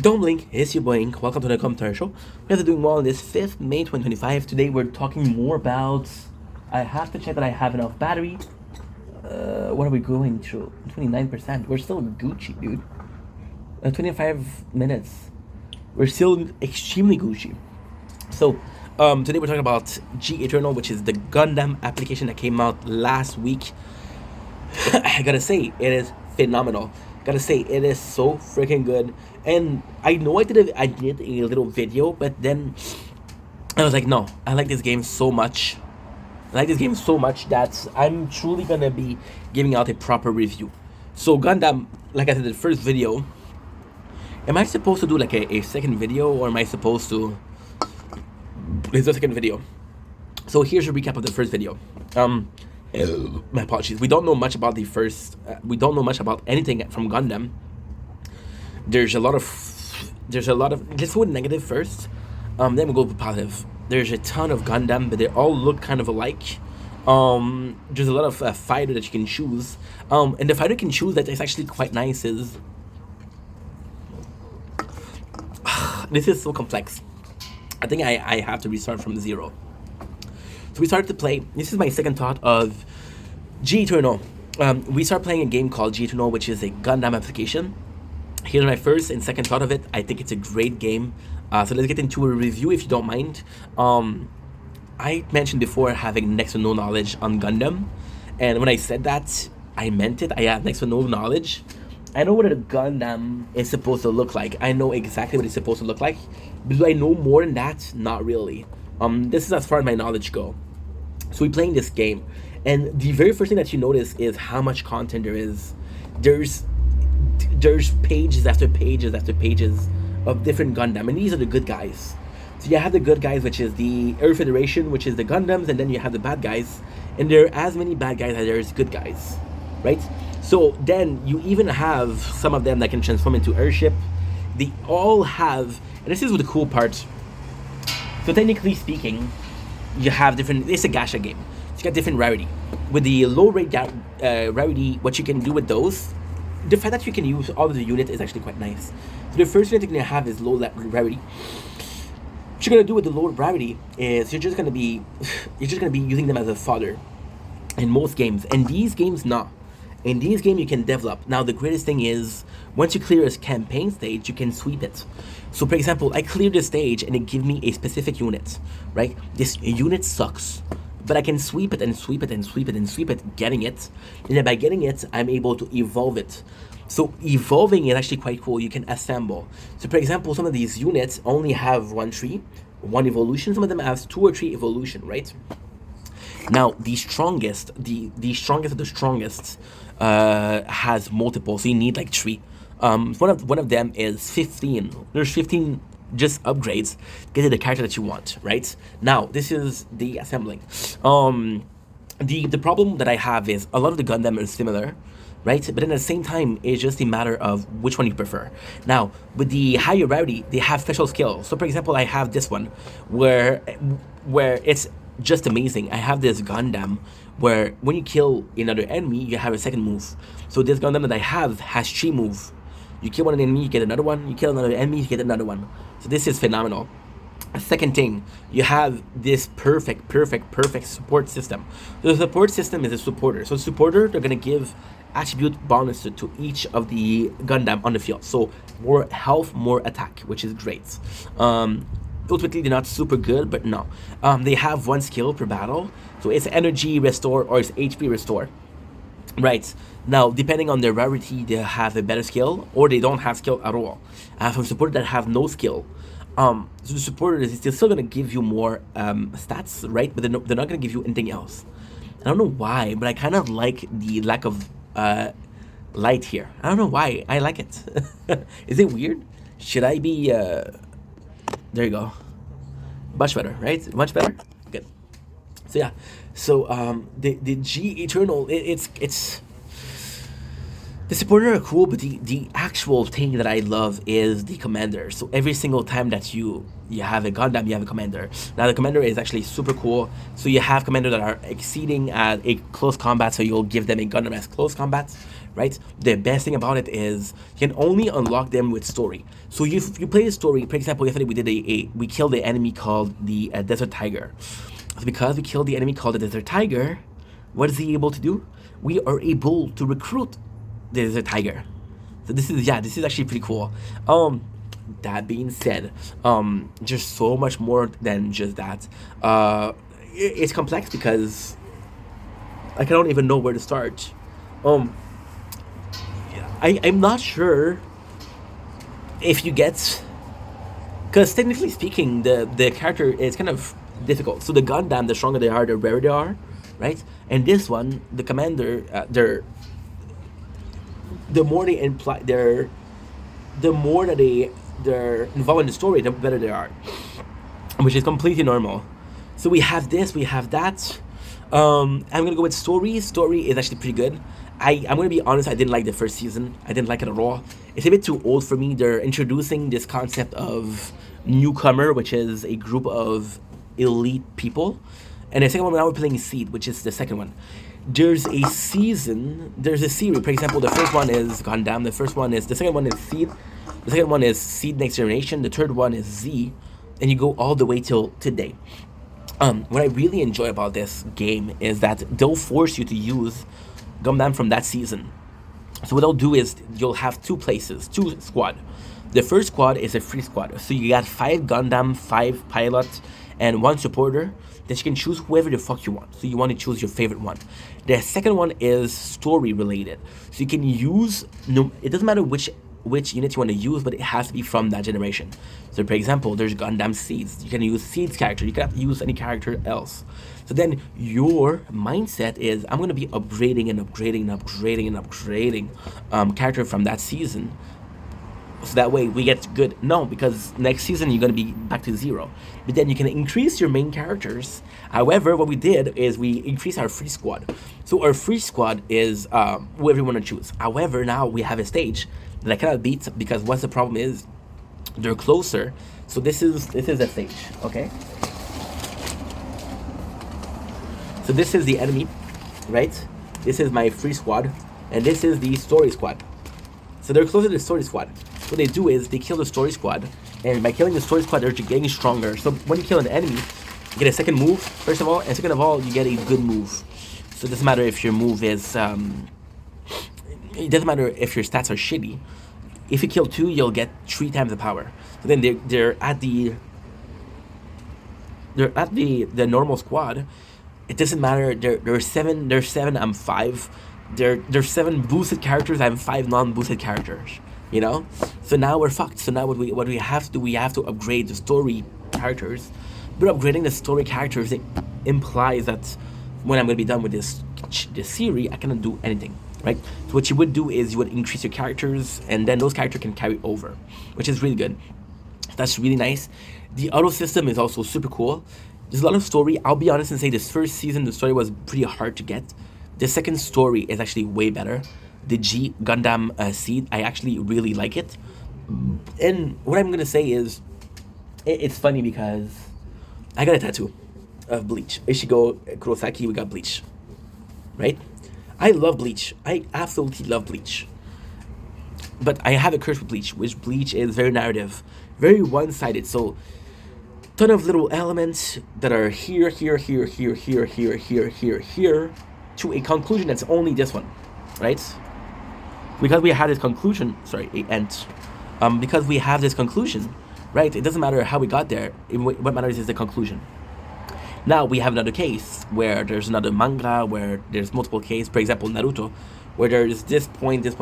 Don't blink, it's your boy Ink. Welcome to the commentary show. We are doing well on this 5th May 2025. Today we're talking more about. I have to check that I have enough battery. What are we going through? 29%. We're still Gucci, dude. 25 minutes. We're still extremely Gucci. So, today we're talking about G Eternal, which is the Gundam application that came out last week. I gotta say, it is phenomenal. Gotta say, it is so freaking good. And I know I did a little video, but then I was like, no, I like this game so much. I like this game so much that I'm truly gonna be giving out a proper review. So Gundam, like I said in the first video, am I supposed to do like a second video, or am I supposed to? It's the second video. So here's a recap of the first video. My apologies. We don't know much about the first. We don't know much about anything from Gundam. There's a lot of. Let's go with negative first. Then we'll go with positive. There's a ton of Gundam, but they all look kind of alike. There's a lot of fighter that you can choose. And the fighter you can choose that is actually quite nice is. This is so complex. I think I have to restart from zero. So we started to play. This is my second thought of G Eternal. We started playing a game called G Eternal, which is a Gundam application. Here's my first and second thought of it. I think it's a great game. So let's get into a review if you don't mind. I mentioned before having next to no knowledge on Gundam. And when I said that, I meant it. I have next to no knowledge. I know what a Gundam is supposed to look like. I know exactly what it's supposed to look like. But do I know more than that? Not really. This is as far as my knowledge go. So we're playing this game, and the very first thing that you notice is how much content there is. There's pages after pages after pages of different Gundam, and these are the good guys. So you have the good guys, which is the Earth Federation, which is the Gundams, and then you have the bad guys, and there are as many bad guys as there is good guys, right? So then you even have some of them that can transform into airship. They all have, and this is the cool part. So technically speaking, you have different. It's a gacha game. So you got different rarity. With the low rate rarity, what you can do with those, the fact that you can use all of the unit is actually quite nice. So the first unit you're gonna have is low rarity. What you're gonna do with the low rarity is you're just gonna be using them as a fodder in most games. And these games, not. In these games, you can develop. Now, the greatest thing is, once you clear a campaign stage, you can sweep it. So, for example, I cleared this stage, and it gives me a specific unit, right? This unit sucks, but I can sweep it, and sweep it, and sweep it, and sweep it, getting it. And then by getting it, I'm able to evolve it. So, evolving is actually quite cool. You can assemble. So, for example, some of these units only have one tree, one evolution. Some of them have 2 or 3 evolution, right? Now, the strongest of the strongest has multiple, so you need like 3. One of them is 15. There's 15 just upgrades. Get the character that you want, right? Now, this is the assembling. The problem that I have is a lot of the Gundam are similar, right? But then at the same time, it's just a matter of which one you prefer. Now, with the higher rarity, they have special skills. So, for example, I have this one where it's just amazing. I have this Gundam where when you kill another enemy, you have a second move. So this Gundam that I have has 3 moves. You kill one enemy, you get another one. You kill another enemy, you get another one. So this is phenomenal. A second thing, you have this perfect support system. The support system is a supporter. So supporter, they're gonna give attribute bonus to each of the Gundam on the field. So more health, more attack, which is great. Ultimately, they're not super good, but no. They have 1 skill per battle. So it's energy restore or it's HP restore. Right. Now, depending on their rarity, they have a better skill or they don't have skill at all. I have some supporters that have no skill. So the supporter is still going to give you more stats, right? But they're not going to give you anything else. I don't know why, but I kind of like the lack of light here. I don't know why. I like it. Is it weird? Should I be... There you go. Much better, right? Much better? Good. So yeah. So the G Eternal, it's the supporter are cool, but the actual thing that I love is the commander. So every single time that you have a Gundam, you have a commander. Now the commander is actually super cool. So you have commanders that are exceeding at a close combat, so you'll give them a Gundam as close combat, right? The best thing about it is you can only unlock them with story. So you play the story. For example, yesterday we did we killed the enemy called the Desert Tiger. So because we killed the enemy called the Desert Tiger, what is he able to do? We are able to recruit the Desert Tiger. So this is actually pretty cool. That being said, there's so much more than just that. It's complex because I don't even know where to start. Um, I'm not sure if you get, because technically speaking, the character is kind of difficult. So the Gundam, the stronger they are, the rarer they are, right? And this one, the commander, the more they imply, the more that they're involved in the story, the better they are, which is completely normal. So we have this, we have that. I'm gonna go with story. Story is actually pretty good. I'm gonna be honest, I didn't like the first season. I didn't like it at all. It's a bit too old for me. They're introducing this concept of newcomer, which is a group of elite people. And the second one, now we're playing Seed, which is the second one. There's a series. For example, the first one is Gundam. The second one is Seed. The second one is Seed Next Generation. The third one is Z. And you go all the way till today. What I really enjoy about this game is that they'll force you to use Gundam from that season. So what they'll do is you'll have two squad. The first squad is a free squad. So you got 5 Gundam, 5 pilots, and 1 supporter. That you can choose whoever the fuck you want. So you want to choose your favorite one. The second one is story related. So you can use, no, it doesn't matter which unit you want to use, but it has to be from that generation. So for example, there's Gundam Seeds. You can use Seeds character. You cannot use any character else. So then your mindset is, I'm going to be upgrading character from that season. So that way we get good. No, because next season you're going to be back to 0. But then you can increase your main characters. However, what we did is we increased our free squad. So our free squad is whoever you want to choose. However, now we have a stage that I cannot beat because what's the problem is they're closer. So this is a stage, okay? So this is the enemy, right? This is my free squad, and this is the story squad. So they're closer to the story squad. What they do is they kill the story squad, and by killing the story squad, they're getting stronger. So when you kill an enemy, you get a second move, first of all, and second of all, you get a good move. So it doesn't matter if your move is, it doesn't matter if your stats are shitty. If you kill 2, you'll get 3 times the power. So then they're at the normal squad. It doesn't matter. There's 7. I'm 5. There's 7 boosted characters. I'm 5 non-boosted characters. You know. So now we're fucked. So now what we have to do? We have to upgrade the story characters. But upgrading the story characters, it implies that when I'm gonna be done with this series, I cannot do anything. Right? So what you would do is you would increase your characters, and then those characters can carry over, which is really good. That's really nice. The auto system is also super cool. There's a lot of story. I'll be honest and say this first season, the story was pretty hard to get. The second story is actually way better. The Gundam Seed, I actually really like it. And what I'm gonna say is, it's funny because I got a tattoo of Bleach. Ishigo Kurosaki, we got Bleach, right? I love Bleach. I absolutely love Bleach. But I have a curse with Bleach, which Bleach is very narrative, very one-sided. So, ton of little elements that are here, to a conclusion that's only this one, right? Because we have this conclusion, because we have this conclusion, right? It doesn't matter how we got there. What matters is the conclusion. Now we have another case where there's another manga where there's multiple cases. For example, Naruto, where there's this point, and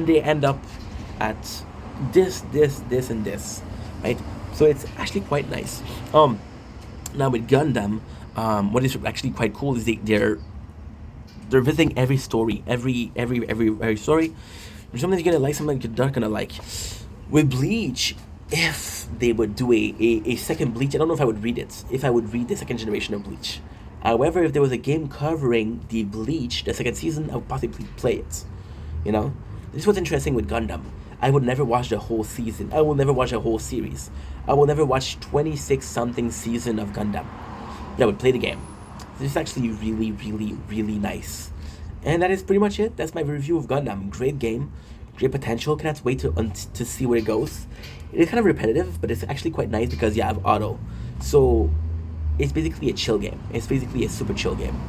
they end up at this, and this, right? So it's actually quite nice. Now with Gundam, what is actually quite cool is they're visiting every story, every story. There's something you're gonna like, something you're not gonna like. With Bleach, if they would do a second Bleach, I don't know if I would read it. If I would read the second generation of Bleach. However, if there was a game covering the Bleach, the second season, I would possibly play it. You know? This is what's interesting with Gundam. I would never watch the whole season. I will never watch a whole series. I will never watch 26-something season of Gundam. Yeah, I would play the game. This is actually really, really, really nice. And that is pretty much it. That's my review of Gundam. Great game, great potential. Cannot wait to see where it goes. It is kind of repetitive, but it's actually quite nice because you have auto. So it's basically a chill game. It's basically a super chill game.